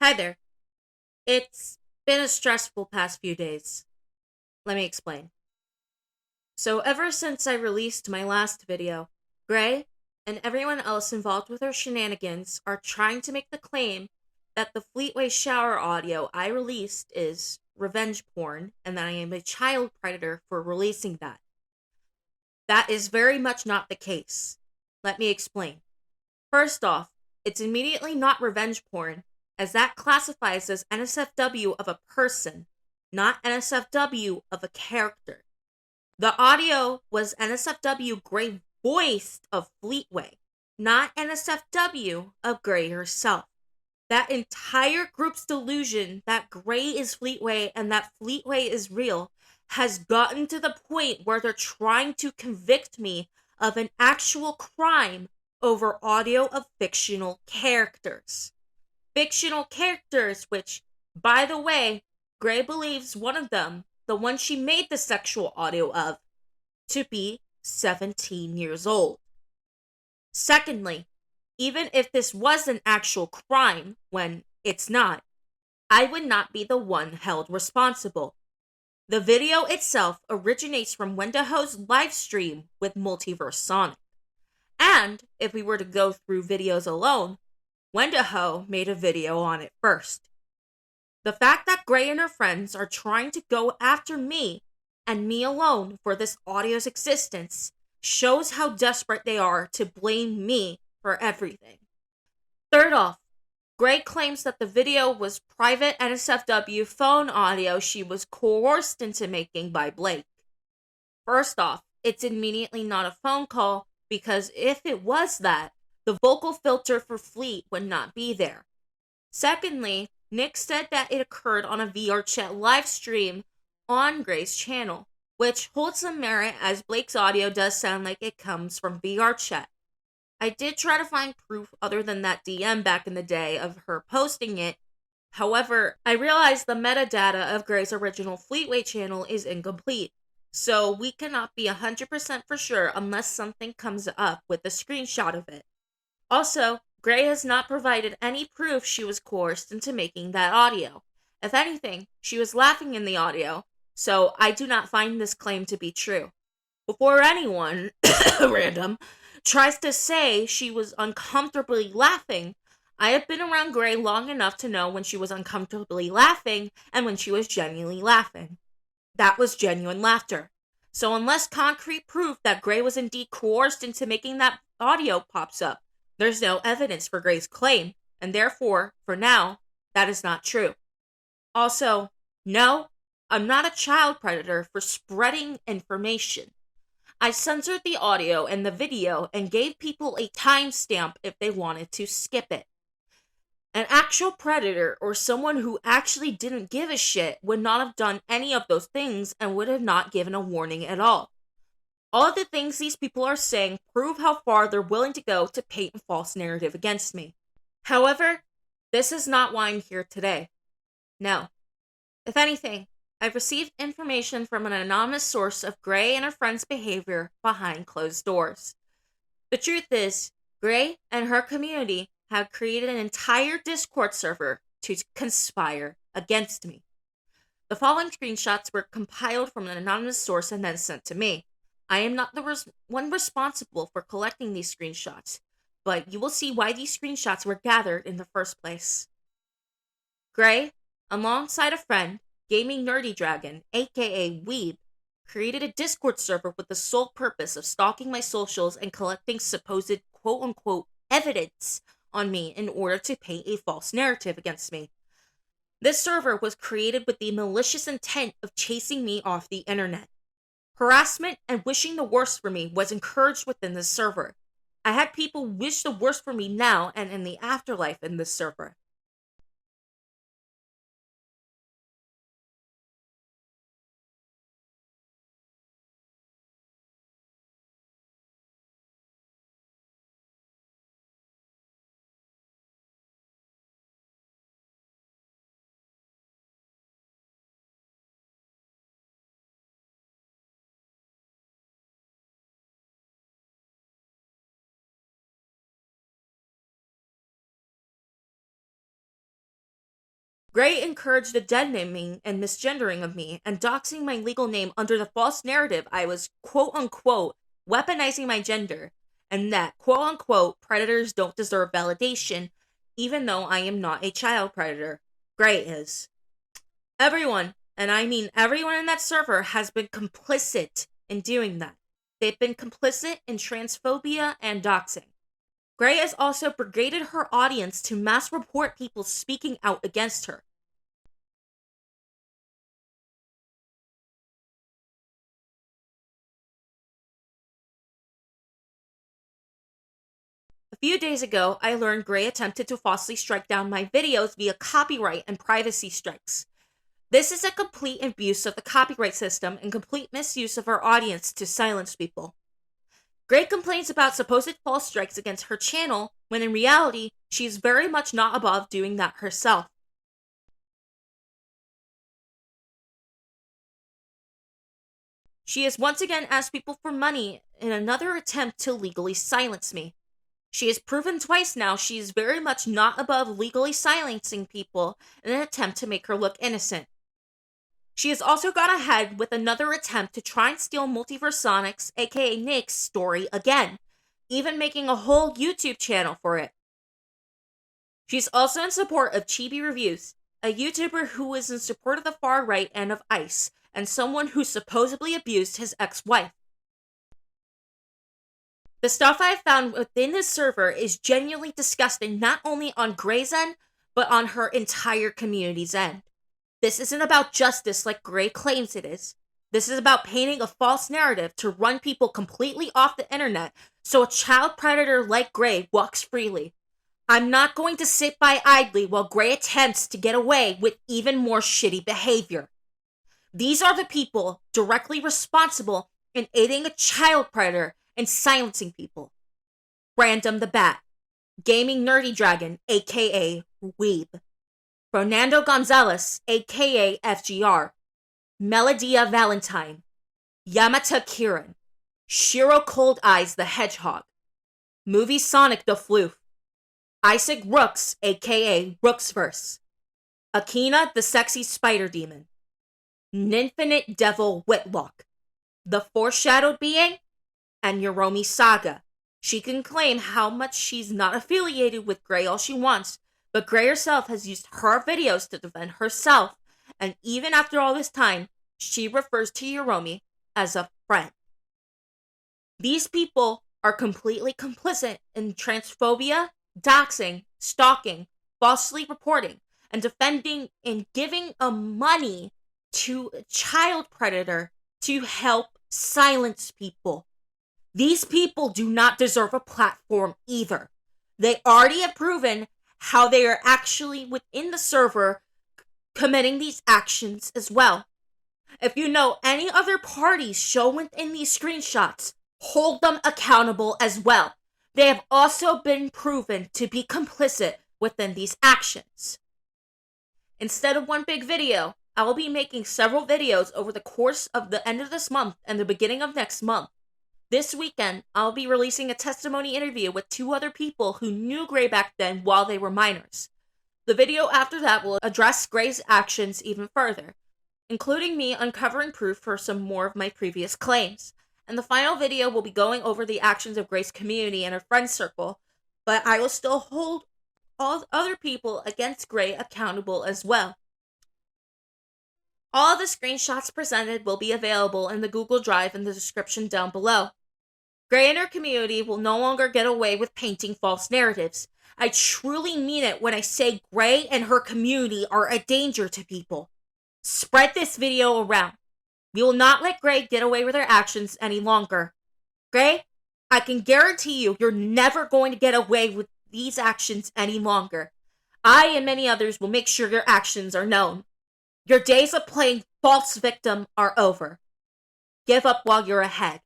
Hi there. It's been a stressful past few days. Let me explain. So, ever since I released my last video, Gray and everyone else involved with her shenanigans are trying to make the claim that the Fleetway shower audio I released is revenge porn and that I am a child predator for releasing that. That is very much not the case. Let me explain. First off, it's immediately not revenge porn, as that classifies as NSFW of a person, not NSFW of a character. The audio was NSFW Gray voiced of Fleetway, not NSFW of Gray herself. That entire group's delusion that Gray is Fleetway and that Fleetway is real has gotten to the point where they're trying to convict me of an actual crime over audio of fictional characters. Fictional characters, which, by the way, Gray believes one of them, the one she made the sexual audio of, to be 17 years old. Secondly, even if this was an actual crime, when it's not, I would not be the one held responsible. The video itself originates from Wendigo's live stream with Multiverse Sonic. And if we were to go through videos alone, Wendigo made a video on it first. The fact that Gray and her friends are trying to go after me and me alone for this audio's existence shows how desperate they are to blame me for everything. Third off, Gray claims that the video was private NSFW phone audio she was coerced into making by Blake. First off, it's immediately not a phone call because if it was that, the vocal filter for Fleet would not be there. Secondly, Nick said that it occurred on a VR chat live stream on Gray's channel, which holds some merit as Blake's audio does sound like it comes from VR chat. I did try to find proof other than that DM back in the day of her posting it. However, I realized the metadata of Gray's original Fleetway channel is incomplete, so we cannot be 100% for sure unless something comes up with a screenshot of it. Also, Gray has not provided any proof she was coerced into making that audio. If anything, she was laughing in the audio, so I do not find this claim to be true. Before anyone, random, tries to say she was uncomfortably laughing, I have been around Gray long enough to know when she was uncomfortably laughing and when she was genuinely laughing. That was genuine laughter. So unless concrete proof that Gray was indeed coerced into making that audio pops up, there's no evidence for Gray's claim, and therefore, for now, that is not true. Also, no, I'm not a child predator for spreading information. I censored the audio and the video and gave people a timestamp if they wanted to skip it. An actual predator or someone who actually didn't give a shit would not have done any of those things and would have not given a warning at all. All the things these people are saying prove how far they're willing to go to paint a false narrative against me. However, this is not why I'm here today. No. If anything, I've received information from an anonymous source of Gray and her friend's behavior behind closed doors. The truth is, Gray and her community have created an entire Discord server to conspire against me. The following screenshots were compiled from an anonymous source and then sent to me. I am not the one responsible for collecting these screenshots, but you will see why these screenshots were gathered in the first place. Gray, alongside a friend, Gaming Nerdy Dragon, aka Weeb, created a Discord server with the sole purpose of stalking my socials and collecting supposed quote-unquote evidence on me in order to paint a false narrative against me. This server was created with the malicious intent of chasing me off the internet. Harassment and wishing the worst for me was encouraged within this server. I had people wish the worst for me now and in the afterlife in this server. Gray encouraged the dead-naming and misgendering of me and doxing my legal name under the false narrative I was quote-unquote weaponizing my gender, and that quote-unquote predators don't deserve validation, even though I am not a child predator. Gray is. Everyone, and I mean everyone in that server, has been complicit in doing that. They've been complicit in transphobia and doxing. Gray has also brigaded her audience to mass report people speaking out against her. A few days ago, I learned Gray attempted to falsely strike down my videos via copyright and privacy strikes. This is a complete abuse of the copyright system and complete misuse of her audience to silence people. Gray complains about supposed false strikes against her channel, when in reality, she is very much not above doing that herself. She has once again asked people for money in another attempt to legally silence me. She has proven twice now she is very much not above legally silencing people in an attempt to make her look innocent. She has also gone ahead with another attempt to try and steal Multiversonics, aka Nick's, story again, even making a whole YouTube channel for it. She's also in support of Chibi Reviews, a YouTuber who is in support of the far right end of ICE, and someone who supposedly abused his ex-wife. The stuff I have found within this server is genuinely disgusting, not only on Gray's end, but on her entire community's end. This isn't about justice like Gray claims it is. This is about painting a false narrative to run people completely off the internet so a child predator like Gray walks freely. I'm not going to sit by idly while Gray attempts to get away with even more shitty behavior. These are the people directly responsible in aiding a child predator and silencing people. Random the Bat, Gaming Nerdy Dragon, aka Weeb, Fernando Gonzalez, aka FGR, Melodia Valentine, Yamata Kiran, Shiro Cold Eyes the Hedgehog, Movie Sonic the Floof, Isaac Rooks, aka Rooksverse, Akina the Sexy Spider Demon, Ninfinite Devil Whitlock, The Foreshadowed Being, and Yoromi Saga. She can claim how much she's not affiliated with Gray all she wants, but Gray herself has used her videos to defend herself, and even after all this time, she refers to Yoromi as a friend. These people are completely complicit in transphobia, doxing, stalking, falsely reporting, and defending and giving money to a child predator to help silence people. These people do not deserve a platform either. They already have proven how they are actually within the server committing these actions as well. If you know any other parties shown within these screenshots, hold them accountable as well. They have also been proven to be complicit within these actions. Instead of one big video, I will be making several videos over the course of the end of this month and the beginning of next month. This weekend, I'll be releasing a testimony interview with 2 other people who knew Gray back then while they were minors. The video after that will address Gray's actions even further, including me uncovering proof for some more of my previous claims. And the final video will be going over the actions of Gray's community and her friend circle, but I will still hold all other people against Gray accountable as well. All the screenshots presented will be available in the Google Drive in the description down below. Gray and her community will no longer get away with painting false narratives. I truly mean it when I say Gray and her community are a danger to people. Spread this video around. We will not let Gray get away with her actions any longer. Gray, I can guarantee you're never going to get away with these actions any longer. I and many others will make sure your actions are known. Your days of playing false victim are over. Give up while you're ahead.